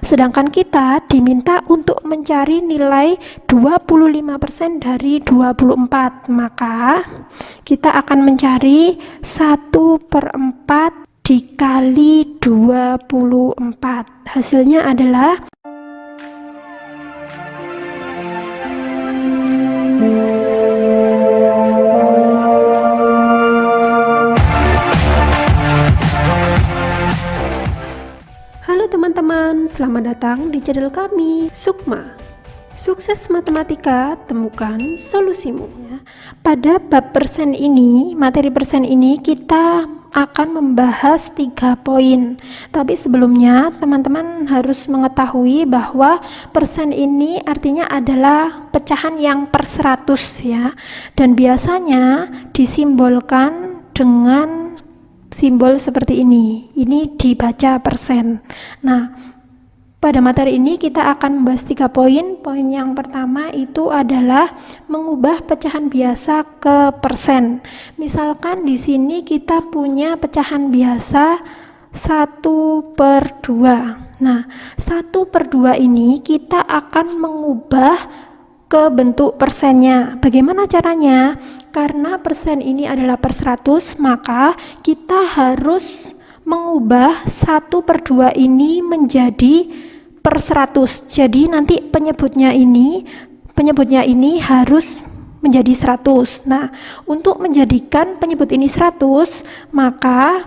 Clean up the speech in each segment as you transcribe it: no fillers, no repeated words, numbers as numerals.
Sedangkan kita diminta untuk mencari nilai 25% dari 24. Maka kita akan mencari 1/4 dikali 24. Hasilnya adalah Halo teman-teman, selamat datang di channel kami, Sukma. Sukses matematika, temukan solusimu. Pada bab persen ini, materi persen ini kita akan membahas 3 poin. Tapi sebelumnya teman-teman harus mengetahui bahwa persen ini artinya adalah pecahan yang per 100 ya. Dan biasanya disimbolkan dengan simbol seperti ini. Ini dibaca persen. Nah, pada materi ini kita akan membahas 3 poin. Poin yang pertama itu adalah mengubah pecahan biasa ke persen. Misalkan di sini kita punya pecahan biasa 1/2. Nah, 1/2 ini kita akan mengubah ke bentuk persennya. Bagaimana caranya? Karena persen ini adalah per 100, maka kita harus mengubah 1/2 ini menjadi per 100. Jadi nanti penyebutnya ini harus menjadi 100. Nah, untuk menjadikan penyebut ini 100, maka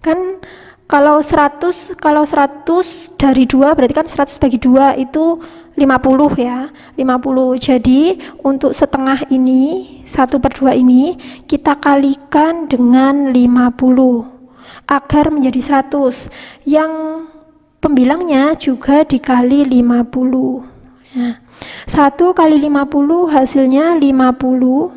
kan kalau 100 dari 2 berarti kan 100 bagi 2 itu 50 ya, 50. Jadi untuk setengah ini, 1/2 ini kita kalikan dengan 50 agar menjadi 100. Yang pembilangnya juga dikali 50 ya. 1 kali 50 hasilnya 50,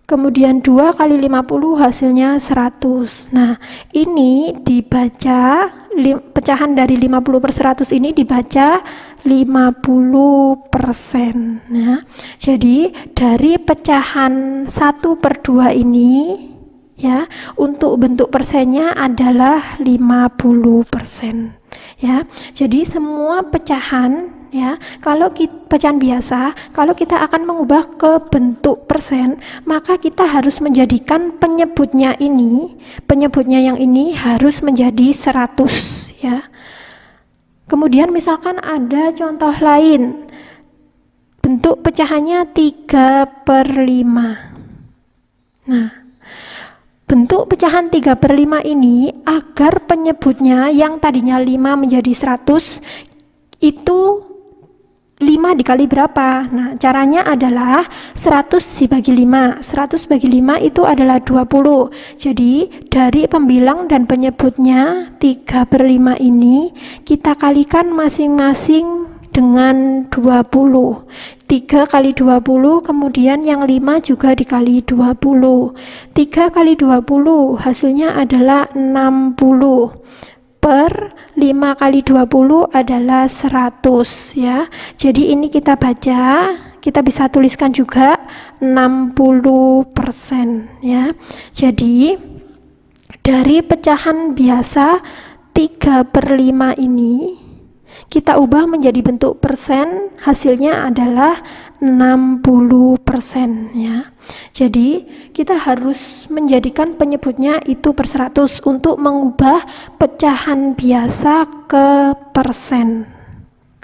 kemudian 2 kali 50 hasilnya 100. Nah, ini dibaca, pecahan dari 50 per 100 ini dibaca 50%. Nah, jadi dari pecahan 1/2 ini ya, untuk bentuk persennya adalah 50% ya. Jadi semua pecahan ya, kalau pecahan biasa, kalau kita akan mengubah ke bentuk persen, maka kita harus menjadikan penyebutnya yang ini harus menjadi 100 ya. Kemudian misalkan ada contoh lain, bentuk pecahannya 3/5. Nah, bentuk pecahan 3/5 ini agar penyebutnya yang tadinya 5 menjadi 100, itu 5 dikali berapa? Nah, caranya adalah 100 dibagi 5. 100 bagi 5 itu adalah 20. Jadi dari pembilang dan penyebutnya 3/5 ini kita kalikan masing-masing dengan 20. 3 kali 20, kemudian yang 5 juga dikali 20. 3 kali 20 hasilnya adalah 60. Per 5 kali 20 adalah 100 ya. Jadi ini kita baca, kita bisa tuliskan juga 60% ya. Jadi dari pecahan biasa 3/5 ini kita ubah menjadi bentuk persen, hasilnya adalah 60% ya. Jadi kita harus menjadikan penyebutnya itu per 100 untuk mengubah pecahan biasa ke persen.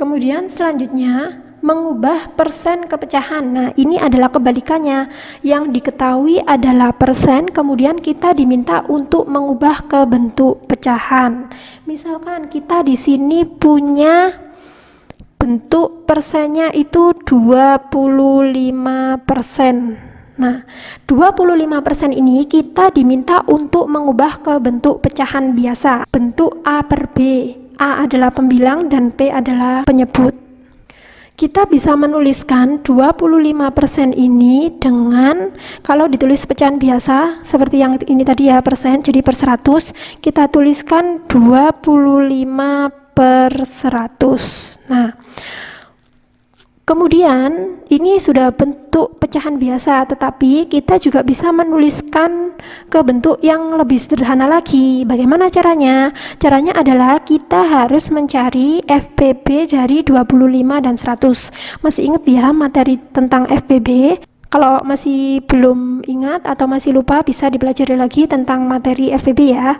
Kemudian selanjutnya mengubah persen ke pecahan. Nah, ini adalah kebalikannya. Yang diketahui adalah persen, kemudian kita diminta untuk mengubah ke bentuk pecahan. Misalkan kita di sini punya bentuk persennya itu 25%. Nah, 25% ini kita diminta untuk mengubah ke bentuk pecahan biasa, bentuk A per B. A adalah pembilang dan P adalah penyebut. Kita bisa menuliskan 25% ini dengan, kalau ditulis pecahan biasa seperti yang ini tadi ya, persen, jadi per 100, kita tuliskan 25 per 100. Nah, Kemudian ini sudah bentuk pecahan biasa, tetapi kita juga bisa menuliskan ke bentuk yang lebih sederhana lagi. Bagaimana caranya? Caranya adalah kita harus mencari FPB dari 25 dan 100. Masih ingat ya materi tentang FPB? Kalau masih belum ingat atau masih lupa, bisa dipelajari lagi tentang materi FPB ya.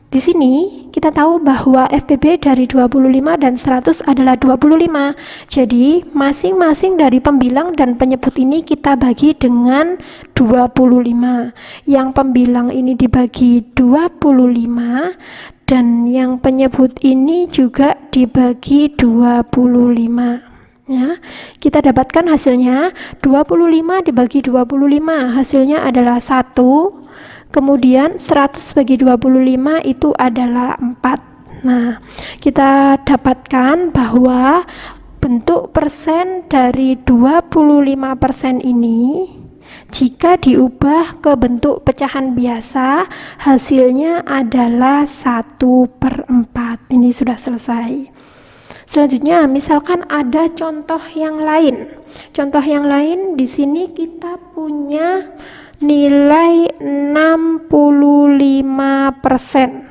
Di sini kita tahu bahwa FPB dari 25 dan 100 adalah 25. Jadi masing-masing dari pembilang dan penyebut ini kita bagi dengan 25. Yang pembilang ini dibagi 25 dan yang penyebut ini juga dibagi 25. Ya, kita dapatkan hasilnya 25 dibagi 25, hasilnya adalah 1. Kemudian 100 bagi 25 itu adalah 4. Nah, kita dapatkan bahwa bentuk persen dari 25% ini jika diubah ke bentuk pecahan biasa, hasilnya adalah 1/4. Ini sudah selesai. Selanjutnya, misalkan ada contoh yang lain. Contoh yang lain di sini kita punya nilai 65%.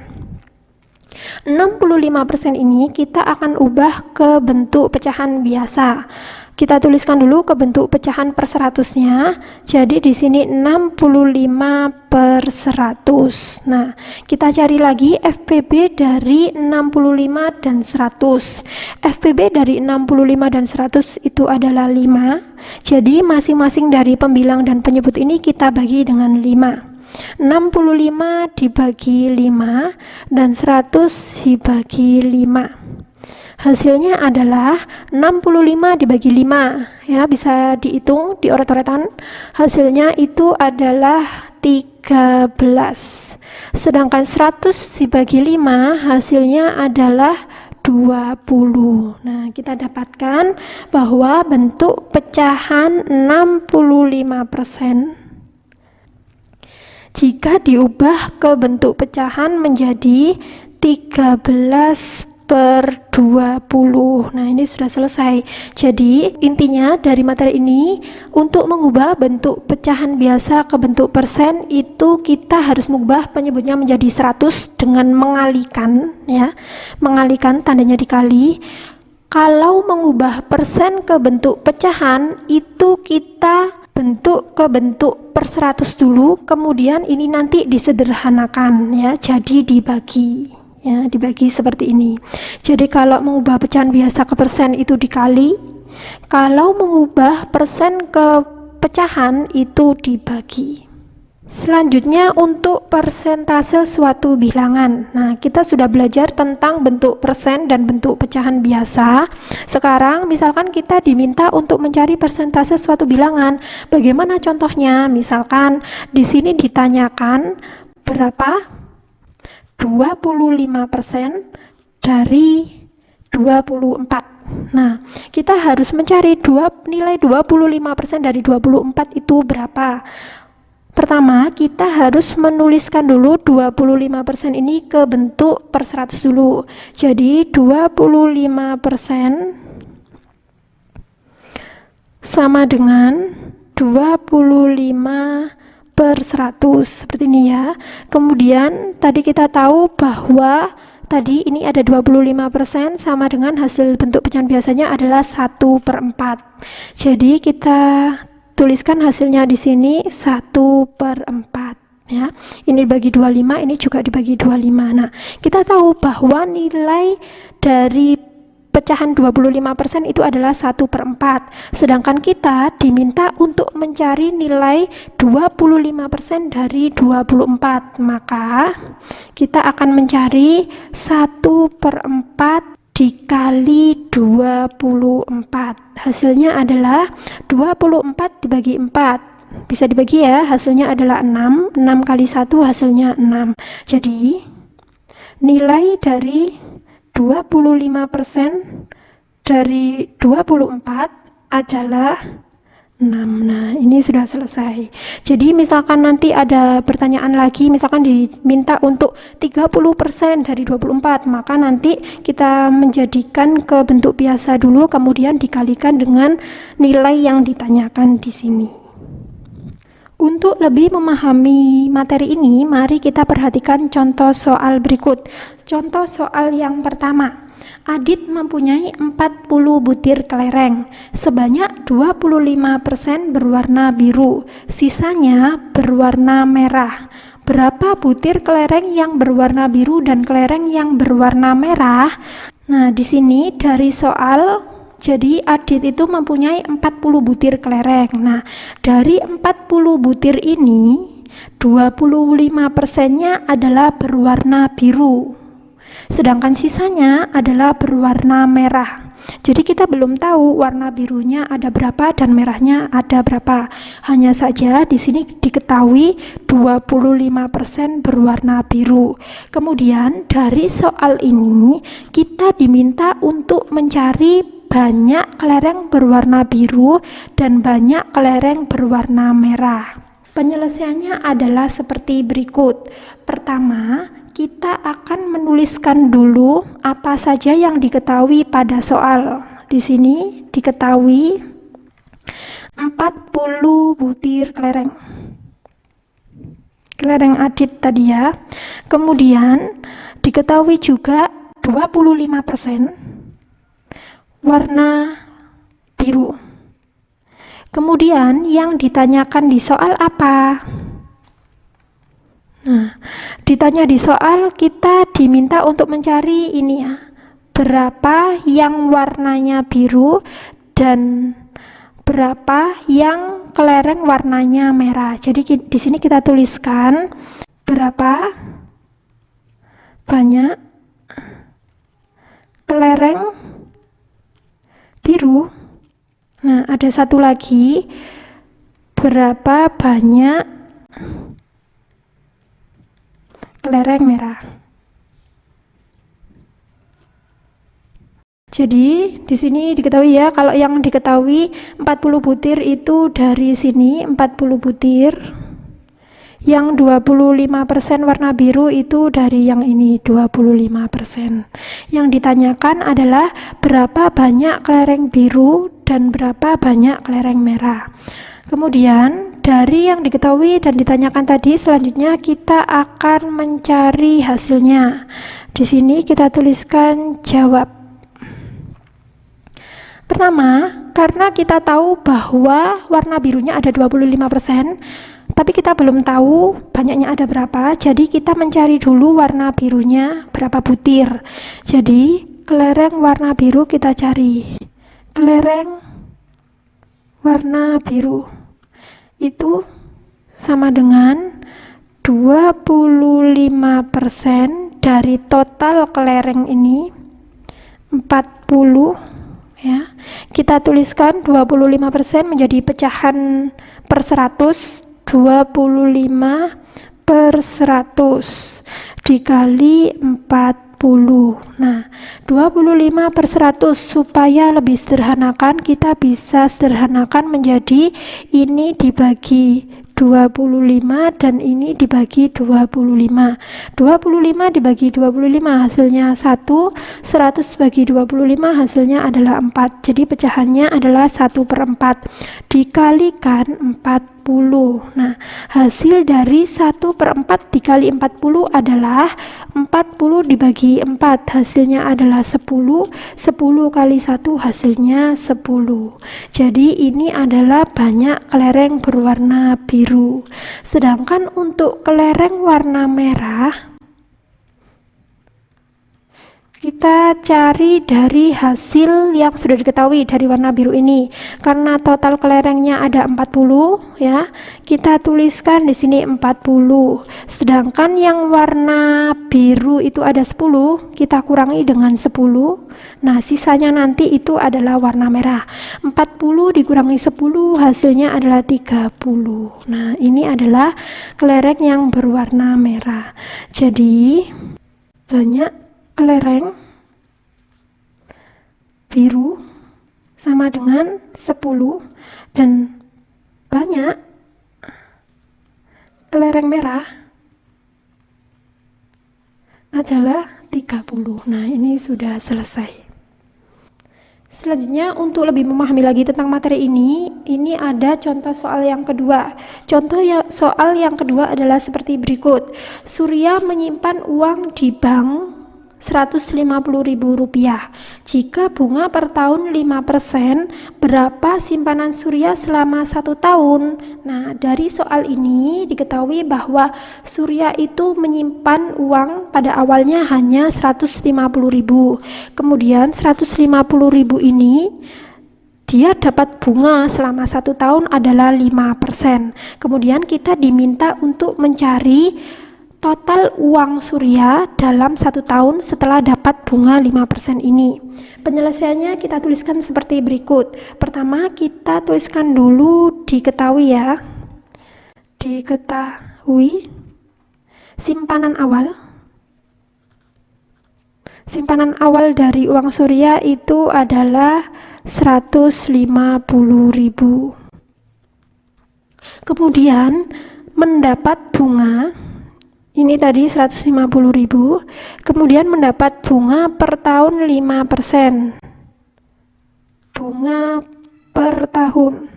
65% ini kita akan ubah ke bentuk pecahan biasa. Kita tuliskan dulu ke bentuk pecahan per 100-nya. Jadi di sini 65/100. Nah, kita cari lagi FPB dari 65 dan 100. FPB dari 65 dan 100 itu adalah 5. Jadi masing-masing dari pembilang dan penyebut ini kita bagi dengan 5. 65 dibagi 5 dan 100 dibagi 5. Hasilnya adalah 65 dibagi 5. Ya, bisa dihitung di oret-oretan. Hasilnya itu adalah 13. Sedangkan 100 dibagi 5 hasilnya adalah 20. Nah, kita dapatkan bahwa bentuk pecahan 65% jika diubah ke bentuk pecahan menjadi 13/20. Nah, ini sudah selesai. Jadi intinya dari materi ini, untuk mengubah bentuk pecahan biasa ke bentuk persen itu kita harus mengubah penyebutnya menjadi 100 dengan mengalihkan, ya, mengalihkan tandanya dikali. Kalau mengubah persen ke bentuk pecahan itu kita bentuk ke bentuk per 100 dulu, kemudian ini nanti disederhanakan, ya, jadi dibagi. Ya, dibagi seperti ini. Jadi kalau mengubah pecahan biasa ke persen itu dikali, kalau mengubah persen ke pecahan itu dibagi. Selanjutnya untuk persentase suatu bilangan. Nah, kita sudah belajar tentang bentuk persen dan bentuk pecahan biasa. Sekarang misalkan kita diminta untuk mencari persentase suatu bilangan. Bagaimana contohnya? Misalkan di sini ditanyakan berapa 25% dari 24. Nah, kita harus mencari nilai 25% dari 24 itu berapa. Pertama, kita harus menuliskan dulu 25% ini ke bentuk per 100 dulu. Jadi 25% sama dengan 25/100, seperti ini ya. Kemudian tadi kita tahu bahwa tadi ini ada 25% sama dengan hasil bentuk pecahan biasanya adalah 1/4. Jadi kita tuliskan hasilnya di sini 1/4, ya. Ini dibagi 25, ini juga dibagi 25. Nah, kita tahu bahwa nilai dari pecahan 25% itu adalah 1/4. Sedangkan kita diminta untuk mencari nilai 25% dari 24. Maka kita akan mencari 1/4 dikali 24. Hasilnya adalah 24 dibagi 4. Bisa dibagi ya, hasilnya adalah 6. 6 kali 1 hasilnya 6. Jadi nilai dari 25% dari 24 adalah Nah, ini sudah selesai. Jadi misalkan nanti ada pertanyaan lagi, misalkan diminta untuk 30% dari 24, maka nanti kita menjadikan ke bentuk biasa dulu, kemudian dikalikan dengan nilai yang ditanyakan di sini. Untuk lebih memahami materi ini, mari kita perhatikan contoh soal berikut. Contoh soal yang pertama. Adit mempunyai 40 butir kelereng, sebanyak 25% berwarna biru, sisanya berwarna merah. Berapa butir kelereng yang berwarna biru dan kelereng yang berwarna merah? Nah, di sini dari soal, jadi Adit itu mempunyai 40 butir kelereng. Nah, dari 40 butir ini, 25%-nya adalah berwarna biru. Sedangkan sisanya adalah berwarna merah. Jadi kita belum tahu warna birunya ada berapa dan merahnya ada berapa. Hanya saja di sini diketahui 25% berwarna biru. Kemudian dari soal ini kita diminta untuk mencari banyak kelereng berwarna biru dan banyak kelereng berwarna merah. Penyelesaiannya adalah seperti berikut. Pertama, kita akan menuliskan dulu apa saja yang diketahui pada soal. Di sini diketahui 40 butir kelereng. Kelereng Adit tadi ya. Kemudian diketahui juga 25% warna biru. Kemudian yang ditanyakan di soal apa? Nah, ditanya di soal, kita diminta untuk mencari ini ya, berapa yang warnanya biru dan berapa yang kelereng warnanya merah. Jadi di sini kita tuliskan berapa banyak kelereng biru. Nah, ada satu lagi, berapa banyak kelereng merah. Jadi di sini diketahui ya, kalau yang diketahui 40 butir itu dari sini 40 butir. Yang 25% warna biru itu dari yang ini 25%. Yang ditanyakan adalah berapa banyak kelereng biru dan berapa banyak kelereng merah. Kemudian dari yang diketahui dan ditanyakan tadi, selanjutnya kita akan mencari hasilnya. Di sini kita tuliskan jawab. Pertama, karena kita tahu bahwa warna birunya ada 25%, tapi kita belum tahu banyaknya ada berapa, jadi kita mencari dulu warna birunya berapa butir. Jadi kelereng warna biru kita cari. Kelereng warna biru itu sama dengan 25% dari total kelereng ini 40 ya. Kita tuliskan 25% menjadi pecahan per 100, 25 per 100 dikali 40. Nah, 25 per 100, supaya lebih sederhanakan, kita bisa sederhanakan menjadi ini dibagi 25 dan ini dibagi 25. 25 dibagi 25 hasilnya 1, 100 bagi 25 hasilnya adalah 4. Jadi pecahannya adalah 1/4 dikalikan 40. Nah, hasil dari 1/4 dikali 40 adalah 40 dibagi 4, hasilnya adalah 10. 10 kali 1 hasilnya 10. Jadi ini adalah banyak kelereng berwarna biru. Sedangkan untuk kelereng warna merah, kita cari dari hasil yang sudah diketahui dari warna biru ini. Karena total kelerengnya ada 40 ya, kita tuliskan di sini 40. Sedangkan yang warna biru itu ada 10, kita kurangi dengan 10. Nah, sisanya nanti itu adalah warna merah. 40 dikurangi 10 hasilnya adalah 30. Nah, ini adalah kelereng yang berwarna merah. Jadi banyak kelereng biru sama dengan 10 dan banyak, kelereng merah adalah 30. Nah, ini sudah selesai. Selanjutnya, untuk lebih memahami lagi tentang materi ini ada contoh soal yang kedua. Soal yang kedua adalah seperti berikut. Surya menyimpan uang di bank Rp150.000. Jika bunga per tahun 5%, berapa simpanan Surya selama 1 tahun? Nah, dari soal ini diketahui bahwa Surya itu menyimpan uang pada awalnya hanya Rp150.000. Kemudian Rp150.000 ini dia dapat bunga selama 1 tahun adalah 5%. Kemudian kita diminta untuk mencari total uang Surya dalam 1 tahun setelah dapat bunga 5% ini. Penyelesaiannya kita tuliskan seperti berikut. Pertama, kita tuliskan dulu diketahui ya. Diketahui simpanan awal. Simpanan awal dari uang Surya itu adalah Rp150.000. Kemudian mendapat bunga, ini tadi Rp150.000, kemudian mendapat bunga per tahun 5%. Bunga per tahun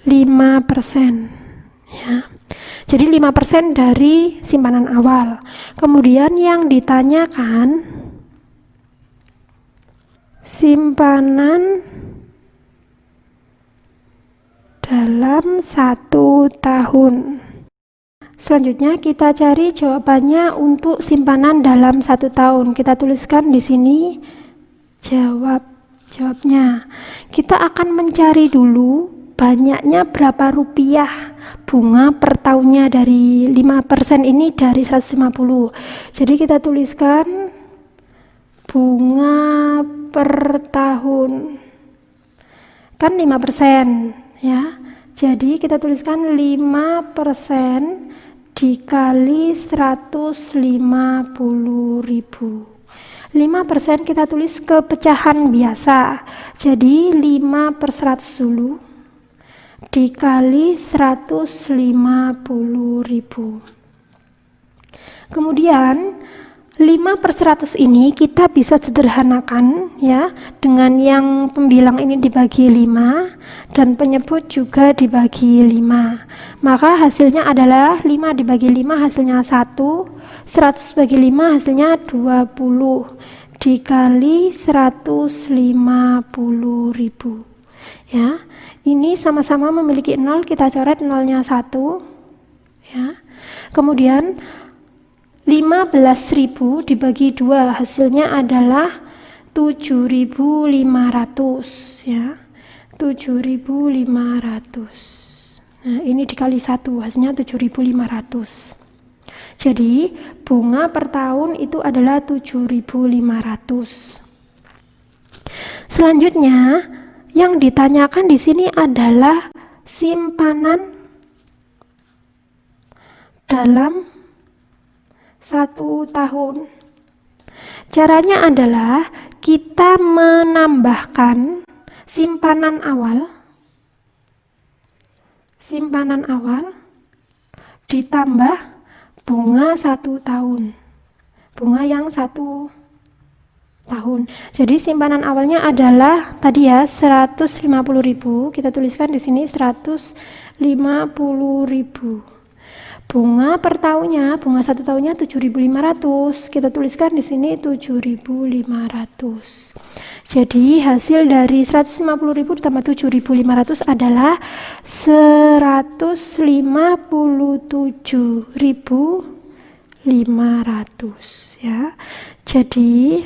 5%, ya. Jadi 5% dari simpanan awal. Kemudian yang ditanyakan simpanan dalam 1 tahun. Selanjutnya kita cari jawabannya untuk simpanan dalam 1 tahun. Kita tuliskan di sini jawabnya. Kita akan mencari dulu banyaknya berapa rupiah bunga per tahunnya dari 5% ini dari 150. Jadi kita tuliskan bunga per tahun kan 5% ya. Jadi kita tuliskan 5% dikali 150.000. 5% kita tulis ke pecahan biasa. Jadi 5/100 dulu dikali 150.000. Kemudian 5/100 ini kita bisa sederhanakan ya dengan yang pembilang ini dibagi 5 dan penyebut juga dibagi 5. Maka hasilnya adalah 5 dibagi 5 hasilnya 1, 100 bagi 5 hasilnya 20 dikali 150.000. Ya, ini sama-sama memiliki 0, kita coret nolnya 1 ya. Kemudian 15.000 dibagi 2 hasilnya adalah 7.500 ya. 7.500. Nah, ini dikali 1 hasilnya 7.500. Jadi bunga per tahun itu adalah 7.500. Selanjutnya yang ditanyakan di sini adalah simpanan dalam 1 tahun. Caranya adalah kita menambahkan simpanan awal ditambah bunga 1 tahun. Bunga yang 1 tahun. Jadi simpanan awalnya adalah tadi ya 150.000. Kita tuliskan di sini 150.000. Bunga per tahunnya, bunga 1 tahunnya 7.500. Kita tuliskan di sini 7.500. Jadi hasil dari 150.000 ditambah 7.500 adalah 157.500 ya. Jadi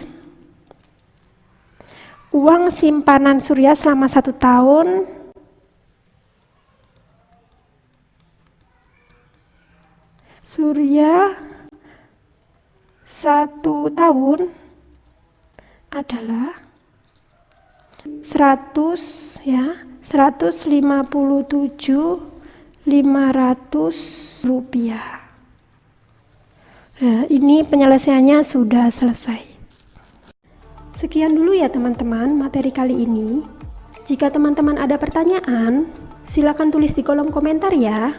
uang simpanan Surya selama 1 tahun Surya 1 tahun adalah 157.500 rupiah. Nah, ini penyelesaiannya sudah selesai. Sekian dulu ya teman-teman materi kali ini. Jika teman-teman ada pertanyaan, Silahkan tulis di kolom komentar ya.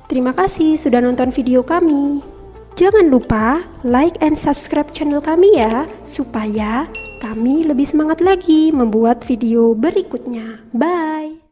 Terima kasih sudah nonton video kami. Jangan lupa like and subscribe channel kami ya, supaya kami lebih semangat lagi membuat video berikutnya. Bye!